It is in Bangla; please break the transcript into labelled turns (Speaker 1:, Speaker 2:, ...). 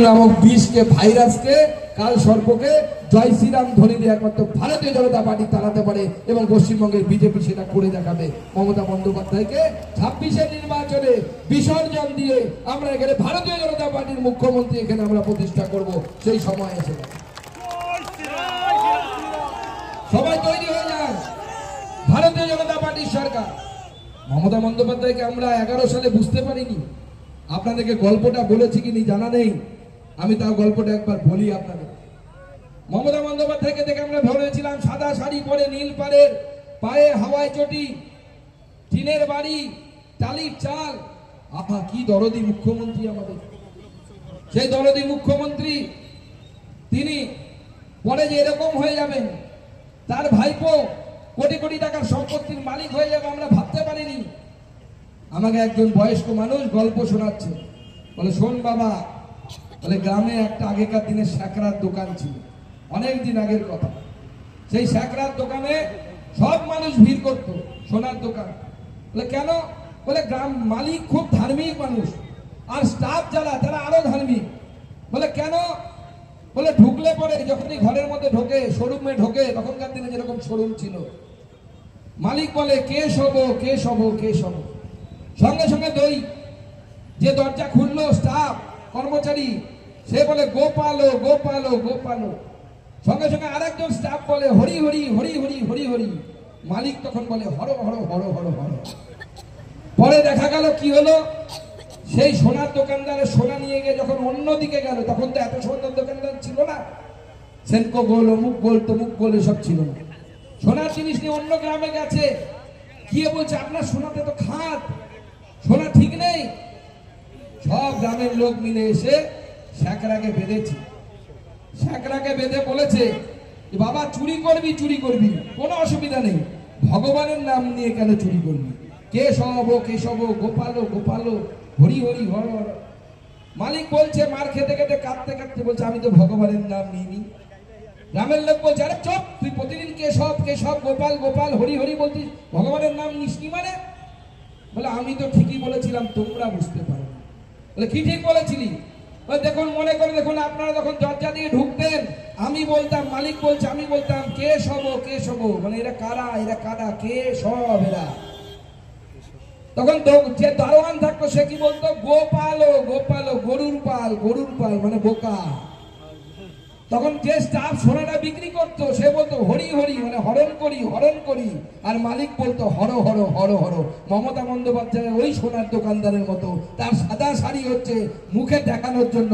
Speaker 1: নামক বিষকে, ভাইরাসকে, কাল সর্পকে জয় শ্রীরাম ধ্বনি দিয়ে একমাত্র ভারতীয় জনতা পার্টি তাড়াতে পারে এবং পশ্চিমবঙ্গের বিজেপি সেটা করে দেখাবে। মমতা বন্দ্যোপাধ্যায়কে 26-এর নির্বাচনে বিসর্জন দিয়ে আমরা এখানে ভারতীয় জনতা পার্টির মুখ্যমন্ত্রী এখানে আমরা প্রতিষ্ঠা করব। সেই সময় এসে গেছে, সবাই তৈরি হয়ে যান। ভারতীয় জনতা পার্টির সরকার। মমতা বন্দ্যোপাধ্যায়কে আমরা 11 সালে বুঝতে পারিনি। আপনাদেরকে গল্পটা বলেছি কিনি জানা নেই, আমি তাও গল্পটা একবার বলি আপনাদের। মমতা বন্দ্যোপাধ্যায়কে দেখে আমরা ভেবেছিলাম সাদা শাড়ি পরে, নীল পাড়ের, পায়ে হাওয়াই চটি, টিনের বাড়ি, টালির চাল। আহা কি দরদি মুখ্যমন্ত্রী আমাদের। সেই দরদি মুখ্যমন্ত্রী তিনি পরে যে এরকম হয়ে যাবেন, তার ভাইপো কোটি কোটি টাকার সম্পত্তির মালিক হয়ে যাবে, আমরা ভাবতে পারিনি। আমাকে একজন বয়স্ক মানুষ গল্প শোনাচ্ছে, বলে শোন বাবা, বলে গ্রামে একটা আগেকার দিনের স্যাকরার দোকান ছিল, অনেক দিন আগের কথা। সেই স্যাকরার দোকানে সব মানুষ ভিড় করত, সোনার দোকান। বলে কেন? বলে গ্রাম মালিক খুব ধার্মিক মানুষ, আর স্টাফ যারা তারা আরো ধার্মিক। বলে কেন? বলে ঢুকলে পরে যখনই ঘরের মধ্যে ঢোকে, শোরুমে ঢোকে, তখনকার দিনে যেরকম শোরুম ছিল, মালিক বলে কে শোব, কে শোব, কে শোব, সঙ্গে সঙ্গে দই। যে দরজা খুললো স্টাফ কর্মচারী, সে বলে গোপালো গোপালো গোপালো। সঙ্গে সঙ্গে আরেকজন স্টাফ বলে হরি হরি হরি হরি হরি হরি। মালিক তখন বলে হর হর হর হর হর। পরে দেখা গেল কি হলো, সেই সোনার দোকানদারের সোনা নিয়ে গিয়ে যখন অন্যদিকে গেল, তখন তো এত সোনার দোকানদার ছিল না, সেনকো গোল, অমুক গোল, তমুক গোল, এসব ছিল না। সোনার জিনিস নিয়ে অন্য গ্রামে গেছে, গিয়ে বলছে আপনার সোনাতে তো খাত, সোনা ঠিক নেই। সব গ্রামের লোক মিলে এসে স্যাকরাকে বেঁধেছে। স্যাকরাকে বেঁধে বলেছে যে বাবা চুরি করবি, চুরি করবি, কোনো অসুবিধা নেই, ভগবানের নাম নিয়ে কেন চুরি করবি? কেশব কেশব গোপালো গোপালো হরি হরি হর হর। মালিক বলছে মার খেতে খেতে কাঁদতে কাঁদতে বলছে আমি তো ভগবানের নাম নিইনি। গ্রামের লোক বলছে আরে চুপ, তুই প্রতিদিন কেশব কেশব গোপাল গোপাল হরি হরি বলছিস, ভগবানের নাম নিসনি মানে? বলে আমি তো ঠিকই বলেছিলাম, তোমরা বুঝতে পারো। বলে কি ঠিক বলেছিলি? দেখুন মনে করে দেখুন, আপনারা যখন দরজা দিয়ে ঢুকতেন আমি বলতাম, মালিক বলছে আমি বলতাম কে শোবো, মানে এরা কারা, এরা কারা, কে সব এরা। তখন যে দারোয়ান থাকতো সে কি বলতো, গোপালো গোপালো, গরুর পাল, গরুর পাল মানে বোকা। তখন যে স্টাফ সোনাটা বিক্রি করতো সে বলতো হরি হরি মানে হরণ করি হরণ করি, আর মালিক বলতো হর হর হর হর। মমতা বন্দ্যোপাধ্যায় ওই সোনার দোকানদারের মতো, তার সাদা শাড়ি হচ্ছে মুখে দেখানোর জন্য।